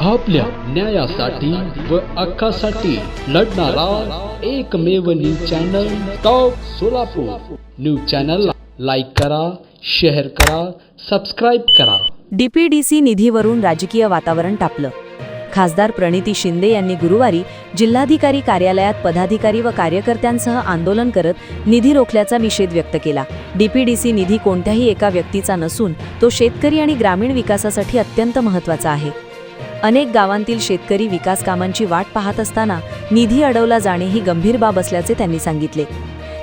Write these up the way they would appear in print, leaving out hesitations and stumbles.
आपल्या न्यायासाठी व हक्कासाठी लढणारा एकमेव news channel top Solapur. News चॅनलला लाईक करा, शेअर करा, सबस्क्राईब करा। डीपीडीसी निधीवरून राजकीय वातावरण तापलं। खासदार प्रणिती शिंदे यांनी गुरुवारी जिल्हाधिकारी कार्यालयात पदाधिकारी व कार्यकर्त्यांसह आंदोलन करत निधी रोखल्याचा निषेध व्यक्त केला। डीपीडीसी निधी कोणत्याही एका व्यक्तीचा नसून तो शेतकरी आणि ग्रामीण विकासासाठी अत्यंत महत्त्वाचा आहे। अनेक गावांतील शेतकरी विकास कामांची वाट पाहत असताना निधी अडवला जाणे ही गंभीर बाब असल्याचे त्यांनी सांगितले।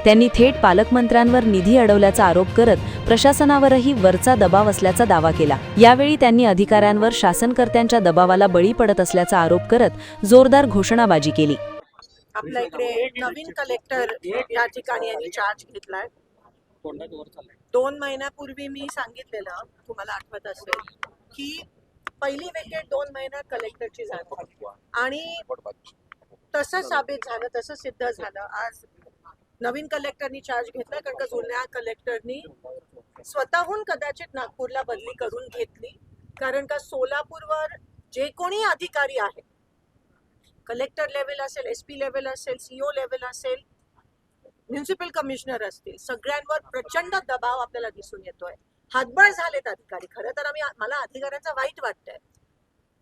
त्यांनी थेट पालकमंत्र्यांवर निधी अडवल्याचा आरोप करत प्रशासनावरही वरचा दबाव असल्याचा दावा केला। यावेळी त्यांनी अधिकाऱ्यांवर शासनकर्त्यांच्या दबावाला बळी पडत असल्याचा आरोप करत जोरदार घोषणाबाजी केली। आपल्या इकडे नवीन कलेक्टर या ठिकाणी यांनी चार्ज घेतलाय। 2 महिन्यापूर्वी मी सांगितलेलं, तुम्हाला आठवत असेल, की पहिली विकेट 2 महिन्यात कलेक्टरची झाली आणि तसं साबित झालं, तसं सिद्ध झालं। आज नवीन कलेक्टरनी चार्ज घेतला, कारण का जुन्या कलेक्टरनी स्वतःहून कदाचित नागपूरला बदली करून घेतली, कारण का सोलापूरवर जे कोणी अधिकारी आहे, कलेक्टर लेवल असेल, एसपी लेवल असेल, सीओ लेवल असेल, म्युनिसिपल कमिशनर असतील, सगळ्यांवर प्रचंड दबाव आपल्याला दिसून येतोय। हातबळ झालेत अधिकारी। खरं तर मला अधिकाऱ्यांचा वाईट वाटतंय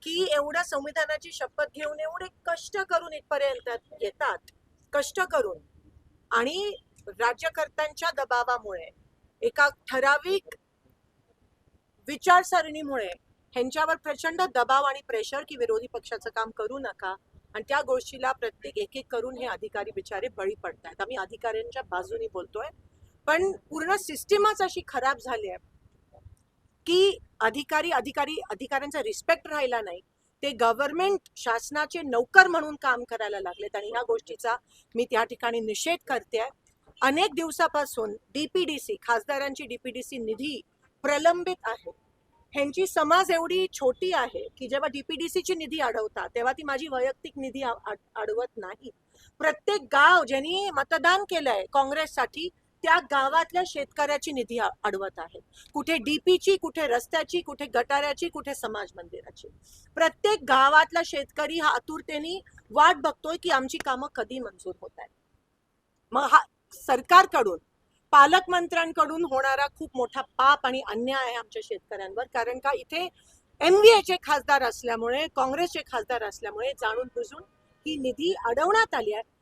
की एवढ्या संविधानाची शपथ घेऊन एवढे कष्ट करून इथपर्यंत येतात, कष्ट करून, आणि राज्यकर्त्यांच्या दबावामुळे, एका ठराविक विचारसरणीमुळे ह्यांच्यावर प्रचंड दबाव आणि प्रेशर की विरोधी पक्षाचं काम करू नका, आणि त्या गोष्टीला प्रत्येक एक करून हे अधिकारी बिचारे बळी पडतात। आम्ही अधिकाऱ्यांच्या बाजूने बोलतोय, पण पूर्ण सिस्टीमच अशी खराब झाली आहे की अधिकाऱ्यांचा रिस्पेक्ट राहिला नाही। ते गव्हर्नमेंट शासनाचे नौकर म्हणून काम करायला लागलेत, आणि ह्या गोष्टीचा मी त्या ठिकाणी निषेध करते। अनेक दिवसापासून डीपीडीसी, खासदारांची डीपीडीसी निधी प्रलंबित आहे। ह्यांची समाज एवढी छोटी आहे की जेव्हा डीपीडीसीची निधी अडवतात तेव्हा ती माझी वैयक्तिक निधी अडवत नाही। प्रत्येक गाव ज्यांनी मतदान केलंय काँग्रेससाठी, त्या गावातल्या शेतकऱ्याची निधी अडवत आहे। कुठे डीपीची, कुठे रस्त्याची, कुठे गटाराची, कुठे समाज मंदिराची। प्रत्येक गावातला शेतकरी हा आतुरतेने वाट बघतोय की आमची कामं कधी मंजूर होत आहेत। मग हा सरकारकडून, पालकमंत्र्यांकडून होणारा खूप मोठा पाप आणि अन्याय आहे आमच्या शेतकऱ्यांवर, कारण का इथे एमव्हीएचे खासदार असल्यामुळे, काँग्रेसचे खासदार असल्यामुळे जाणून बुजून ही निधी अडवण्यात आली आहे।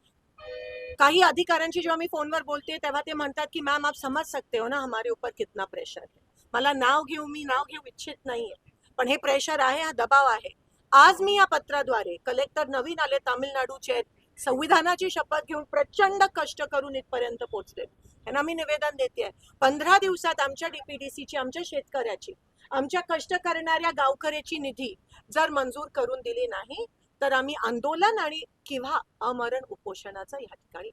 काही अधिकाऱ्यांशी जेव्हा मी फोनवर बोलते तेव्हा ते म्हणतात की मॅम, आप समझ सकते हो ना हमारे ऊपर कितना प्रेशर है। मला मी नाव घेऊ इच्छित नाहीये, पण हे प्रेशर आहे, हा दबाव आहे। आज मी या पत्राद्वारे, कलेक्टर नवीन आले, तामिळनाडूचे, संविधानाची शपथ घेऊन प्रचंड कष्ट करून इथपर्यंत पोहोचले, यांना मी निवेदन देते, 15 दिवसात आमच्या डीपीडीसीची, आमच्या शेतकऱ्याची, आमच्या कष्ट करणाऱ्या गावकऱ्याची निधी जर मंजूर करून दिली नाही तर आम्ही आंदोलन आणि किंवा अमरण उपोषणाचा या ठिकाणी